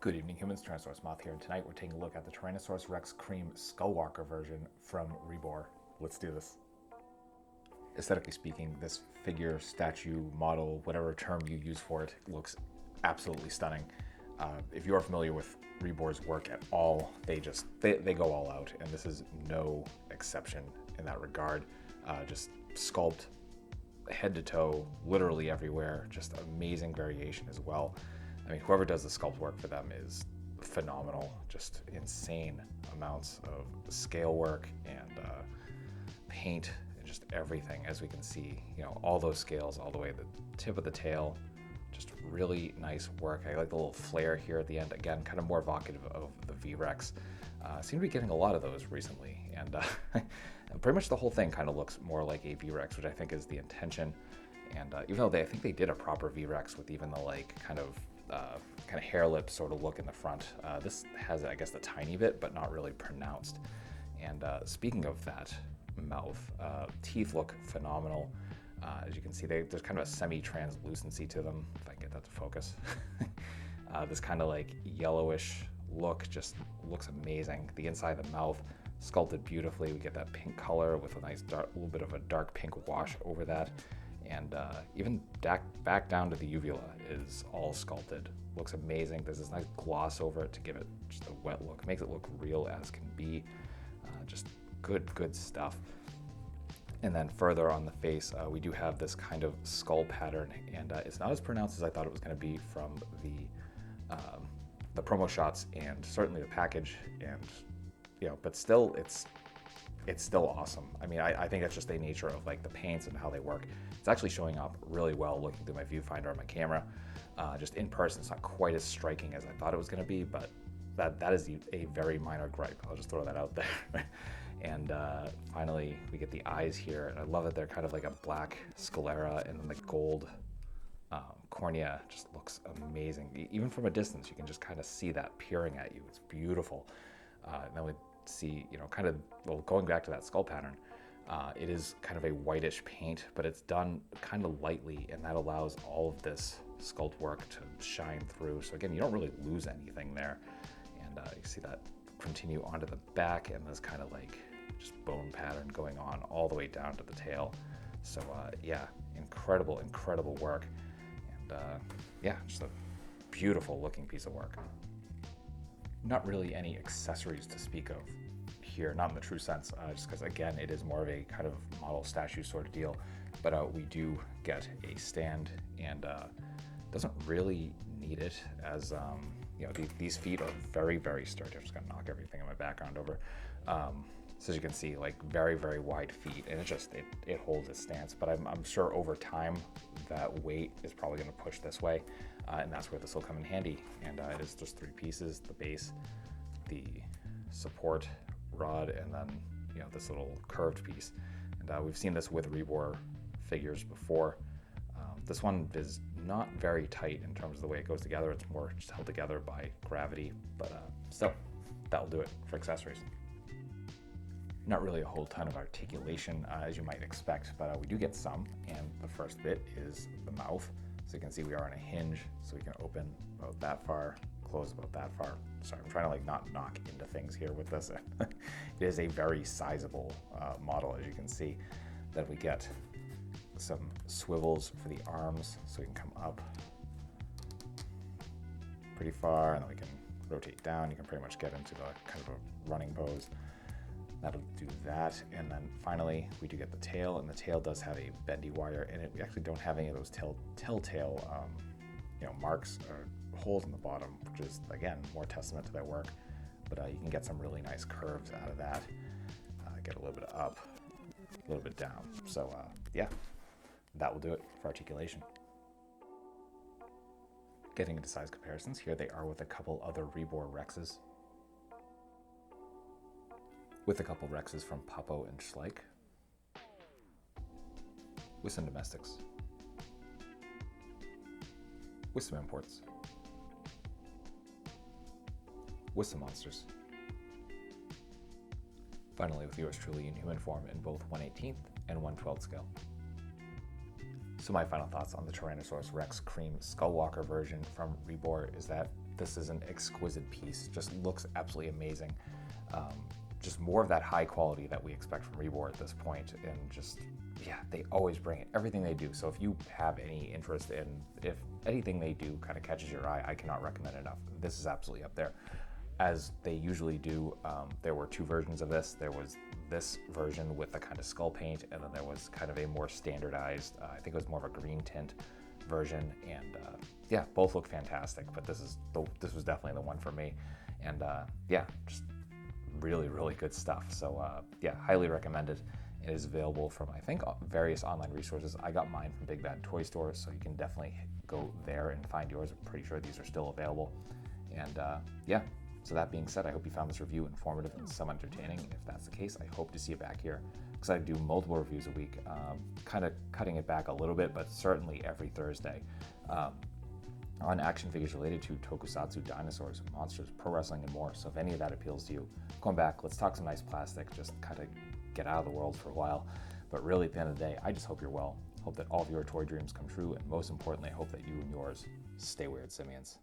Good evening, humans. Tyrannosaurusmoth here, and tonight we're taking a look at the Tyrannosaurus Rex Cream Skullwalker version from Rebor. Let's do this. Aesthetically speaking, this figure, statue, model, whatever term you use for it, looks absolutely stunning. If you are familiar with Rebor's work at all, they go all out, and this is no exception in that regard. Just sculpt, head to toe, literally everywhere. Just amazing variation as well. I mean, whoever does the sculpt work for them is phenomenal. Just insane amounts of scale work and paint and just everything. As we can see, you know, all those scales all the way to the tip of the tail. Just really nice work. I like the little flare here at the end. Again, kind of more evocative of the V-Rex. Seem to be getting a lot of those recently, and pretty much the whole thing kind of looks more like a V-Rex, which I think is the intention. And even though I think they did a proper V-Rex with even the like kind of hair lip sort of look in the front. This has, I guess, the tiny bit, but not really pronounced. And speaking of that mouth, teeth look phenomenal. As you can see, there's kind of a semi-translucency to them, if I can get that to focus. This kind of like yellowish look just looks amazing. The inside of the mouth sculpted beautifully. We get that pink color with a nice little bit of a dark pink wash over that. And even back down to the uvula is all sculpted. Looks amazing. There's this nice gloss over it to give it just a wet look. Makes it look real as can be. Just good stuff. And then further on the face, we do have this kind of skull pattern, and it's not as pronounced as I thought it was going to be from the promo shots and certainly the package. And you know, but still, it's still awesome. I mean, I think that's just the nature of like the paints and how they work. It's actually showing up really well looking through my viewfinder on my camera. Just in person, it's not quite as striking as I thought it was going to be, but that is a very minor gripe. I'll just throw that out there. And finally, we get the eyes here, and I love that they're kind of like a black sclera, and then the gold cornea just looks amazing. Even from a distance, you can just kind of see that peering at you. It's beautiful. And then we see, you know, kind of, well, going back to that skull pattern, it is kind of a whitish paint, but it's done kind of lightly, and that allows all of this sculpt work to shine through. So again, you don't really lose anything there. And you see that continue onto the back, and this kind of like just bone pattern going on all the way down to the tail. So yeah, incredible work. And yeah, just a beautiful looking piece of work. Not really any accessories to speak of here, not in the true sense, just because again, it is more of a kind of model statue sort of deal. But we do get a stand, and doesn't really need it, as you know, these feet are very sturdy. I'm just gonna knock everything in my background over. So as you can see, like very wide feet, and it holds its stance. But I'm sure over time that weight is probably going to push this way, and that's where this will come in handy. And it is just 3 pieces: the base, the support rod, and then, you know, this little curved piece. And we've seen this with Rebor figures before. This one is not very tight in terms of the way it goes together. It's more just held together by gravity, but still, that'll do it for accessories. Not really a whole ton of articulation, as you might expect, but we do get some, and the first bit is the mouth. So you can see we are on a hinge, so we can open about that far, close about that far. Sorry, I'm trying to like not knock into things here with this. It is a very sizable model, as you can see. Then we get some swivels for the arms, so we can come up pretty far, and then we can rotate down. You can pretty much get into the kind of a running pose. That'll do that. And then finally, we do get the tail, and the tail does have a bendy wire in it. We actually don't have any of those telltale you know, marks or holes in the bottom, which is again more testament to their work. But you can get some really nice curves out of that. Get a little bit up, a little bit down. So yeah, that will do it for articulation. Getting into size comparisons, here they are with a couple other Rebor Rexes. With a couple Rexes from Papo and Schleich. With some domestics. With some imports. With some monsters. Finally, with yours truly in human form in both 1/18 and 1/12 scale. So my final thoughts on the Tyrannosaurus Rex Cream Skullwalker version from Rebor is that this is an exquisite piece. Just looks absolutely amazing. Just more of that high quality that we expect from Rebor at this point, and just, yeah, they always bring it, everything they do. So if you have any interest in, if anything they do kind of catches your eye, I cannot recommend it enough. This is absolutely up there. As they usually do, there were 2 versions of this. There was this version with the kind of skull paint, and then there was kind of a more standardized, I think it was more of a green tint version, and yeah, both look fantastic, but this was definitely the one for me. And yeah, just really, really good stuff. So yeah, highly recommended. It is available from, I think, various online resources. I got mine from Big Bad Toy Store, so you can definitely go there and find yours. I'm pretty sure these are still available. And yeah, so that being said, I hope you found this review informative and somewhat entertaining. If that's the case, I hope to see you back here, because I do multiple reviews a week, kind of cutting it back a little bit, but certainly every Thursday. On action figures related to tokusatsu, dinosaurs, monsters, pro wrestling, and more. So if any of that appeals to you, come back, let's talk some nice plastic, just kind of get out of the world for a while. But really, at the end of the day, I just hope you're well. Hope that all of your toy dreams come true, and most importantly, I hope that you and yours stay weird, simians.